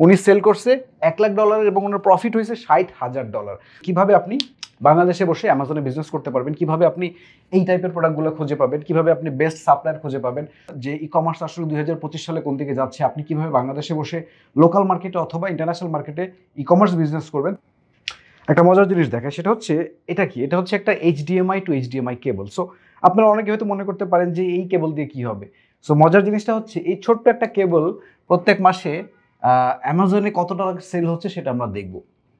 উনি সেল করছে $1,00,000 এবং ওনার প্রফিট হয়েছে $60,000। কিভাবে আপনি বাংলাদেশে বসে অ্যামাজনে বিজনেস করতে পারবেন, কিভাবে আপনি এই টাইপের প্রোডাক্টগুলো খুঁজে পাবেন, কিভাবে আপনি বেস্ট সাপ্লায়ার খুঁজে পাবেন, যে ই কমার্স আসলে 2025 সালে কোন দিকে যাচ্ছে, আপনি কিভাবে বাংলাদেশে বসে লোকাল মার্কেটে অথবা ইন্টারন্যাশনাল মার্কেটে ই কমার্স বিজনেস করবেন। একটা মজার জিনিস দেখায়, সেটা হচ্ছে এটা কি, এটা হচ্ছে একটা HDMI টু HDMI কেবল। সো আপনারা অনেকে হয়তো মনে করতে পারেন যে এই কেবল দিয়ে কি হবে। সো মজার জিনিসটা হচ্ছে এই ছোট্ট একটা কেবল প্রত্যেক মাসে অ্যামাজনে কত টাকা সেল হচ্ছে সেটা আমরা দেখব।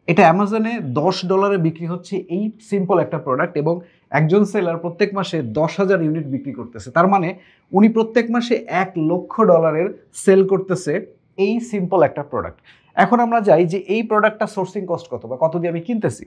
এটা অ্যামাজনে $10 বিক্রি হচ্ছে এই সিম্পল একটা প্রোডাক্ট, এবং একজন সেলার প্রত্যেক মাসে 10,000 ইউনিট বিক্রি করতেছে। তার মানে উনি প্রত্যেক মাসে $1,00,000 সেল করতেছে এই সিম্পল একটা প্রোডাক্ট। এখন আমরা যাই যে এই প্রোডাক্টটা সোর্সিং কস্ট কত বা কত দিয়ে আমি কিনতেছি।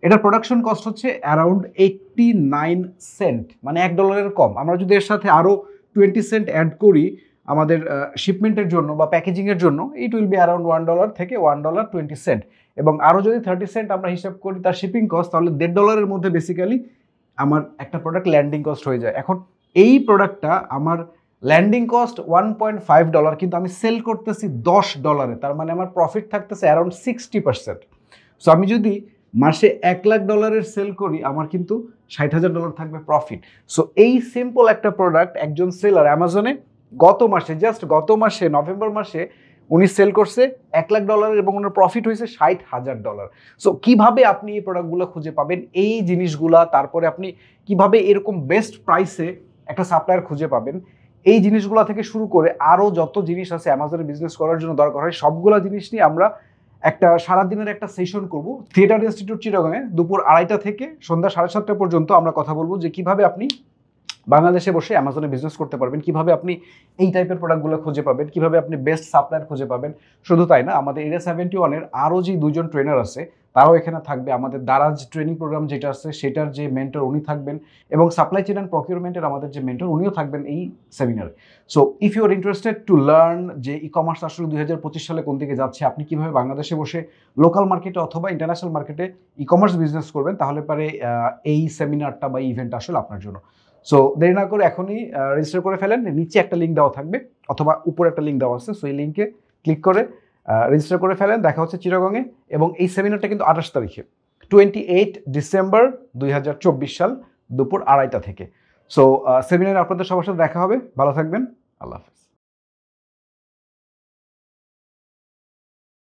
এটার প্রোডাকশন কস্ট হচ্ছে অ্যারাউন্ড 89 সেন্ট, মানে $1 কম। আমরা যদি এর সাথে আরও 20 সেন্ট অ্যাড করি আমাদের শিপমেন্টের জন্য বা প্যাকেজিংয়ের জন্য, ইট উইল বি অ্যারাউন্ড $1 থেকে $1.20, এবং আরও যদি 30 সেন্ট আমরা হিসাব করি তার শিপিং কস্ট, তাহলে $1.50 মধ্যে বেসিক্যালি আমার একটা প্রোডাক্ট ল্যান্ডিং কস্ট হয়ে যায়। এখন এই প্রোডাক্টটা আমার ল্যান্ডিং কস্ট $1.5, কিন্তু আমি সেল করতেছি $10, তার মানে আমার প্রফিট থাকতেছে অ্যারাউন্ড 60%। সো আমি যদি মাসে $1,00,000 সেল করি আমার কিন্তু $60,000 থাকবে প্রফিট। সো এই সিম্পল একটা প্রোডাক্ট একজন সেলার অ্যামাজনে গত মাসে নভেম্বর মাসে উনি সেল করছে $1,00,000 এবং ওনার প্রফিট হয়েছে $60,000। সো কিভাবে আপনি এই প্রোডাক্টগুলো খুঁজে পাবেন, এই জিনিসগুলা, তারপরে আপনি কিভাবে এরকম বেস্ট প্রাইসে একটা সাপ্লায়ার খুঁজে পাবেন, এই জিনিসগুলো থেকে শুরু করে আরও যত জিনিস আছে অ্যামাজনে বিজনেস করার জন্য দরকার হয়, সবগুলো জিনিস নিয়ে আমরা একটা সারাদিনের একটা সেশন করব থিয়েটার ইনস্টিটিউট চিটাগংয়ে দুপুর 2:30 থেকে সন্ধ্যা 7:30 পর্যন্ত। আমরা কথা বলবো যে কিভাবে আপনি বাংলাদেশে বসে অ্যামাজনে বিজনেস করতে পারবেন, কিভাবে আপনি এই টাইপের প্রোডাক্টগুলো খুঁজে পাবেন, কিভাবে আপনি বেস্ট সাপ্লায়ার খুঁজে পাবেন। শুধু তাই না, আমাদের এরিয়া 71-এর আরও যে 2জন ট্রেনার আছে তারাও এখানে থাকবে। আমাদের দারাজ ট্রেনিং প্রোগ্রাম যেটা আছে সেটার যে মেন্টর উনি থাকবেন, এবং সাপ্লাই চেইন অ্যান্ড প্রকিউরমেন্টের আমাদের যে মেন্টর উনিও থাকবেন এই সেমিনারে। So if you are interested to learn যে ই কমার্স আসলে 2025 সালে কোন দিকে যাচ্ছে, আপনি কিভাবে বাংলাদেশে বসে লোকাল মার্কেটে অথবা ইন্টারন্যাশনাল মার্কেটে ই কমার্স বিজনেস করবেন, তাহলে পারে এই সেমিনারটা বা ইভেন্টটা আসলে আপনার জন্য। সো দেরি না করে এখনই রেজিস্টার করে ফেলেন। নিচে একটা লিঙ্ক দেওয়া থাকবে অথবা উপরে একটা লিঙ্ক দেওয়া আছে, সো এই লিঙ্কে ক্লিক করে রেজিস্টার করে ফেলেন। দেখা হচ্ছে চিটাগংয়ে, এবং এই সেমিনারটা কিন্তু 28 তারিখে 28 ডিসেম্বর 2024 সাল দুপুর 2:30 থেকে। সো সেমিনারে আপনাদের সবার সাথে দেখা হবে। ভালো থাকবেন। আল্লাহ হাফেজ।